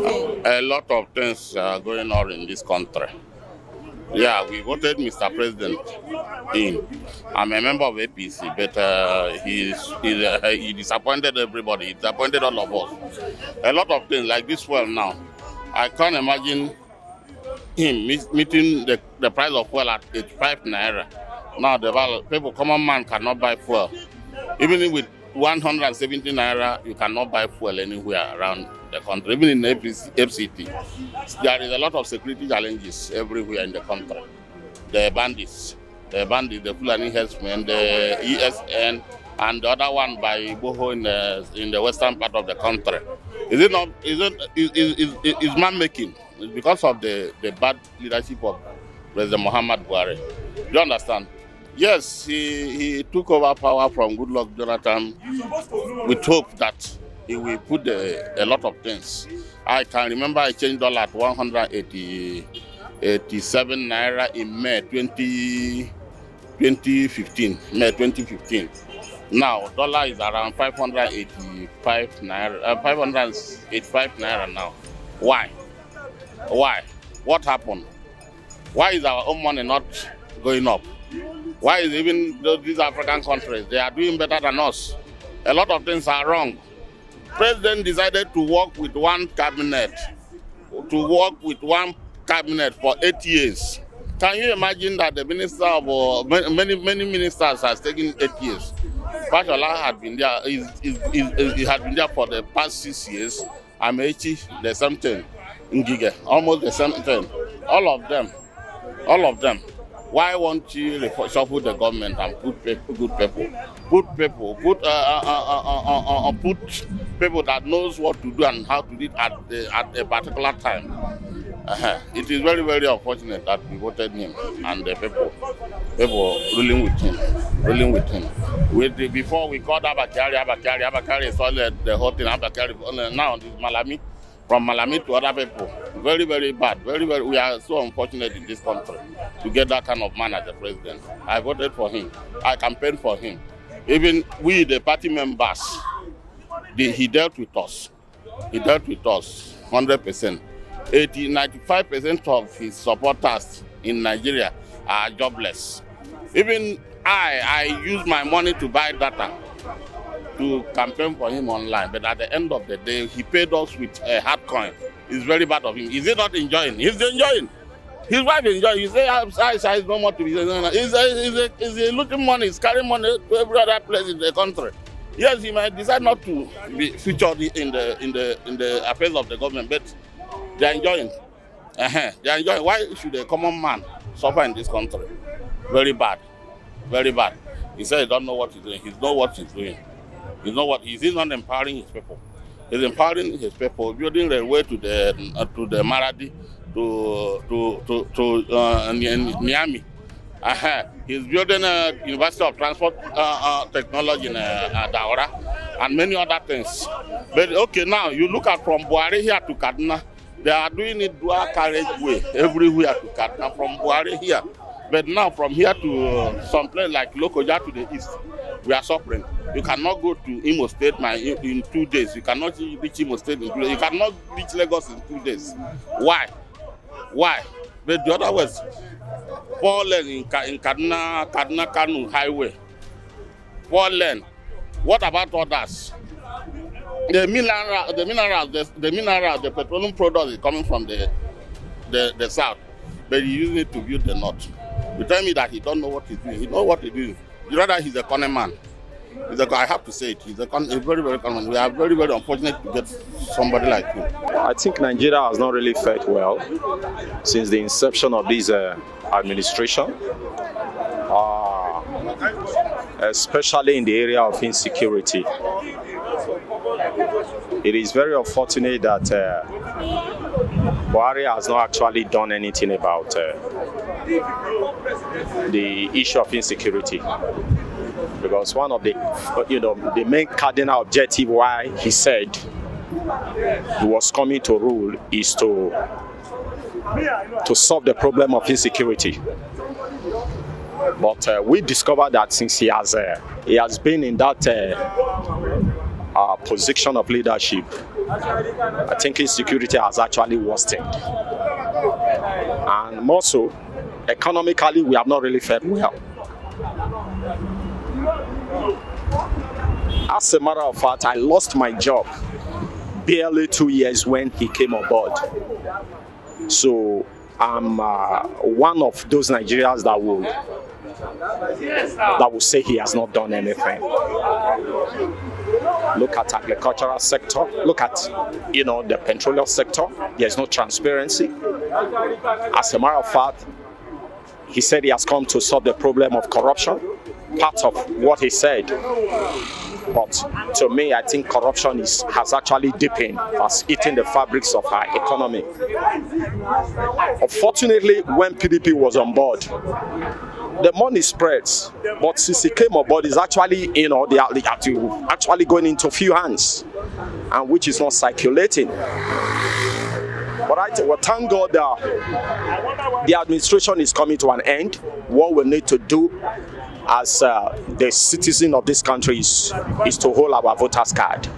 think? A lot of things are going on in this country. Yeah, we voted Mr. President in. I'm a member of APC, but he disappointed everybody. He disappointed all of us. A lot of things like this fuel now. I can't imagine him meeting the price of fuel at 85 naira. Now the people, common man cannot buy fuel. Even with 170 naira, you cannot buy fuel anywhere around the country. Even in FCT, there is a lot of security challenges everywhere in the country. The bandits, the Fulani herdsmen, the ESN, and the other one by Boho in the western part of the country. Is it not? Is man making? It's because of the bad leadership of President Muhammad Buhari. Do you understand? Yes, he took over power from Goodluck Jonathan with hope that he will put a lot of things. I can remember I changed dollar at 187 naira in May 2015. May 2015. Now dollar is around 585 naira. 585 naira now. Why? Why? What happened? Why is our own money not going up? Why is even these African countries, they are doing better than us? A lot of things are wrong. President decided to work with one cabinet, for 8 years. Can you imagine that the minister of many ministers has taken 8 years? Fashola had been there. He had been there for the past 6 years. Amechi, the same thing. Ngige, almost the same thing. All of them. Why won't you reshuffle the government and put good people? Put people that knows what to do and how to do it at a particular time. It is very, very unfortunate that we voted him and the people ruling with him. Before we called Abakari saw the whole thing. Abakari now this Malami. From Malami to other people. Very, very bad. Very, very. We are so unfortunate in this country to get that kind of man as the president. I voted for him. I campaigned for him. Even we, the party members, he dealt with us. He dealt with us 100%. 95% of his supporters in Nigeria are jobless. Even I use my money to buy data to campaign for him online, but at the end of the day, he paid us with a hard coin. It's very bad of him. Is he not enjoying? He's enjoying. His wife enjoying. He says, I no more to be. He's looting money. He's carrying money to every other place in the country. Yes, he might decide not to be featured in the affairs of the government, but they're enjoying. They're enjoying. Why should a common man suffer in this country? Very bad. Very bad. He said he don't know what he's doing. He knows what he's doing. You know what? He's not empowering his people. He's empowering his people, building the way to the Maradi, to Miami. He's building a University of Transport Technology in Daura and many other things. But okay, now you look at from Buhari here to Kaduna, they are doing it dual carriageway everywhere to Kaduna from Buhari here. But now from here to some place like Lokoja to the east, we are suffering. You cannot go to Imo State in 2 days. You cannot reach Imo State in 2 days. You cannot reach Lagos in 2 days. Why? But the other was 4 lane in Kaduna-Kanu highway. 4 lane. What about others? The petroleum product is coming from the south, but he's using it to build the north. You tell me that he don't know what he's doing. He knows what he's doing. Rather, he's a con man. I have to say it. He's a very, very con man. We are very, very unfortunate to get somebody like him. I think Nigeria has not really fared well since the inception of this administration, especially in the area of insecurity. It is very unfortunate that Buhari has not actually done anything about the issue of insecurity, because one of the main cardinal objective why he said he was coming to rule is to solve the problem of insecurity. But we discovered that since he has been in that position of leadership, I think insecurity has actually worsened. And more so, economically, we have not really fared well. As a matter of fact, I lost my job barely 2 years when he came on board. So I'm one of those Nigerians that will say he has not done anything. Look at agricultural sector. Look at the petroleum sector. There's no transparency. As a matter of fact, he said he has come to solve the problem of corruption. Part of what he said. But to me, I think corruption has actually deepened, has eaten the fabrics of our economy. Unfortunately, when PDP was on board, the money spreads. But since he came on board, it's actually, they are actually going into few hands, and which is not circulating. But thank God the administration is coming to an end. What we need to do as the citizen of this country is to hold our voters card.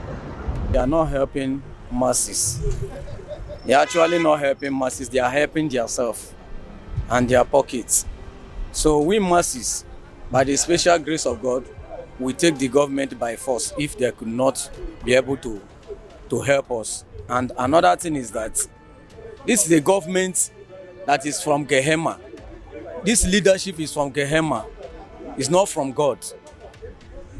They are not helping masses. They are actually not helping masses. They are helping themselves and their pockets. So we masses, by the special grace of God, we take the government by force if they could not be able to help us. And another thing is that this is a government that is from Gehenna. This leadership is from Gehenna. It's not from God.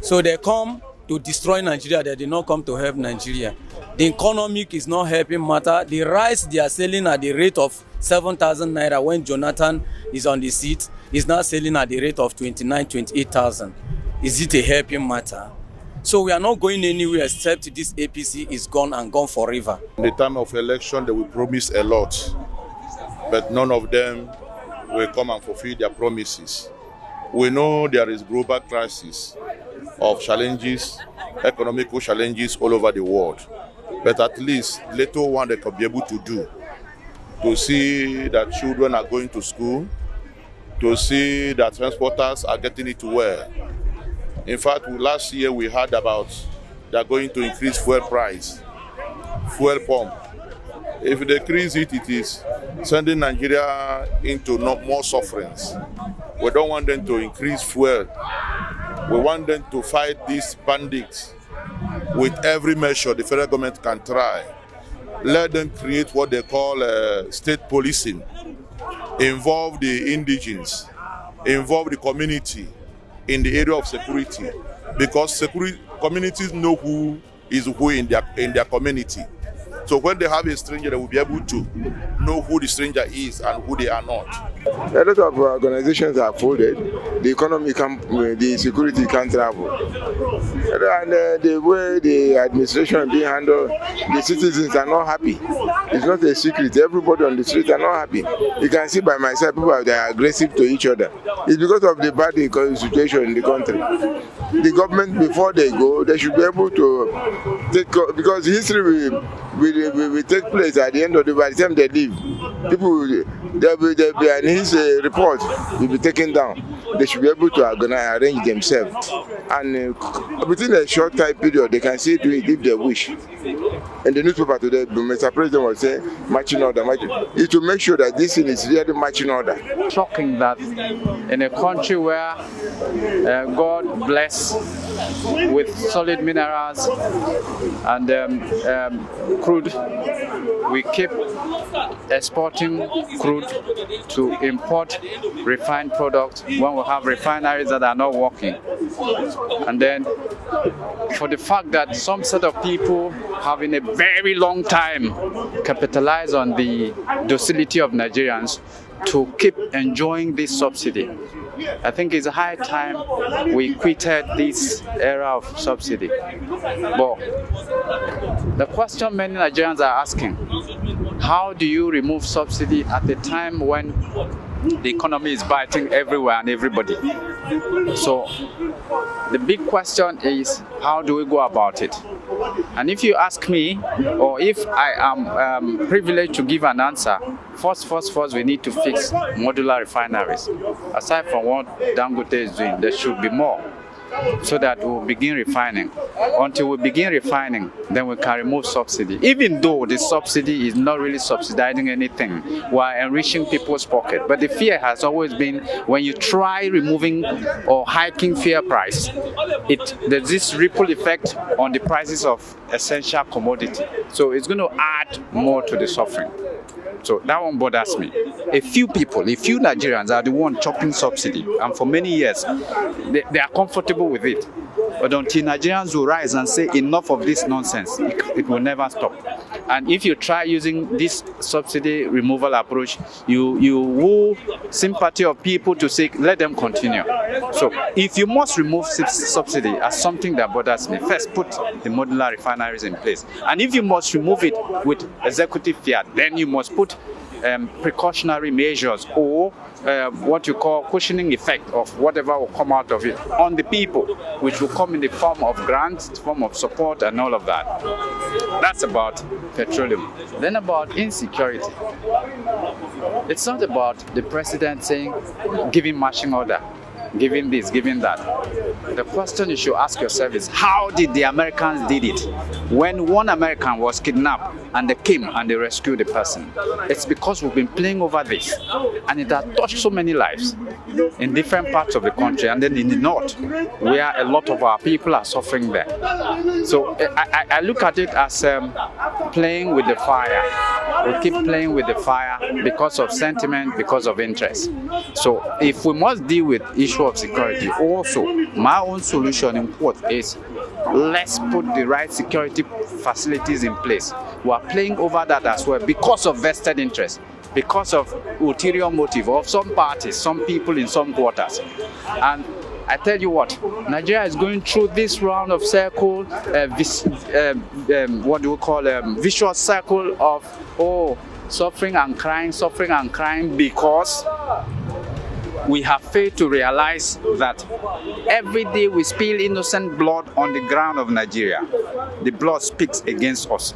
So they come to destroy Nigeria. They did not come to help Nigeria. The economic is not helping matter. The rice they are selling at the rate of 7,000 naira when Jonathan is on the seat is now selling at the rate of 28,000. Is it a helping matter? So we are not going anywhere except this APC is gone and gone forever. In the time of election, they will promise a lot, but none of them will come and fulfill their promises. We know there is global crisis of challenges, economical challenges all over the world. But at least little one they can be able to do, to see that children are going to school, to see that transporters are getting it well. In fact, last year we heard about they are going to increase fuel price, fuel pump. If they increase it, it is sending Nigeria into more sufferings. We don't want them to increase fuel. We want them to fight these bandits with every measure the federal government can try. Let them create what they call state policing. Involve the indigenes, involve the community in the area of security, because communities know who is who in their community. So when they have a stranger, they will be able to know who the stranger is and who they are not. A lot of organizations are folded. The economy the security can't travel. And the way the administration is being handled, the citizens are not happy. It's not a secret. Everybody on the street are not happy. You can see by myself, people are aggressive to each other. It's because of the bad situation in the country. The government, before they go, they should be able to take, because history will take place at the end of by the time they leave. People they'll be and his report will be taken down. They should be able to arrange themselves, and within a short time period they can see do it if they wish. And the newspaper today, Mr. President was saying marching order. Is to make sure that this thing is really marching order. Shocking that in a country where God bless with solid minerals and crude, we keep exporting crude to import refined products when we have refineries that are not working. And then for the fact that some set of people have in a very long time capitalized on the docility of Nigerians to keep enjoying this subsidy. I think it's high time we quitted this era of subsidy. But the question many Nigerians are asking, how do you remove subsidy at a time when the economy is biting everywhere and everybody? So the big question is, how do we go about it? And if you ask me, or if I am privileged to give an answer, first, we need to fix modular refineries. Aside from what Dangote is doing, there should be more. so that we'll begin refining. Until we begin refining, then we can remove subsidy. Even though the subsidy is not really subsidizing anything, while enriching people's pocket. But the fear has always been when you try removing or hiking fuel price, there's this ripple effect on the prices of essential commodity. So it's going to add more to the suffering. So that one bothers me. A few Nigerians are the ones chopping subsidy, and for many years, they are comfortable with it. But until Nigerians will rise and say enough of this nonsense, it will never stop. And if you try using this subsidy removal approach, you woo sympathy of people to say, let them continue. So if you must remove subsidy as something that bothers me, first put the modular refineries in place. And if you must remove it with executive fiat, then you must put precautionary measures or what you call cushioning effect of whatever will come out of it on the people, which will come in the form of grants, form of support and all of that. That's about petroleum. Then about insecurity. It's not about the president saying, giving marching order, giving this, giving that. The question you should ask yourself is, how did the Americans did it? When one American was kidnapped and they came and they rescued the person. It's because we've been playing over this, and it has touched so many lives in different parts of the country, and then in the north, where a lot of our people are suffering there. So I look at it as playing with the fire. We keep playing with the fire because of sentiment, because of interest. So if we must deal with issue of security, also my own solution in quote is, let's put the right security facilities in place. We are playing over that as well because of vested interest, because of ulterior motive of some parties, some people in some quarters. And I tell you what, Nigeria is going through this round of circle, vicious circle of suffering and crying because we have failed to realize that every day we spill innocent blood on the ground of Nigeria. The blood speaks against us.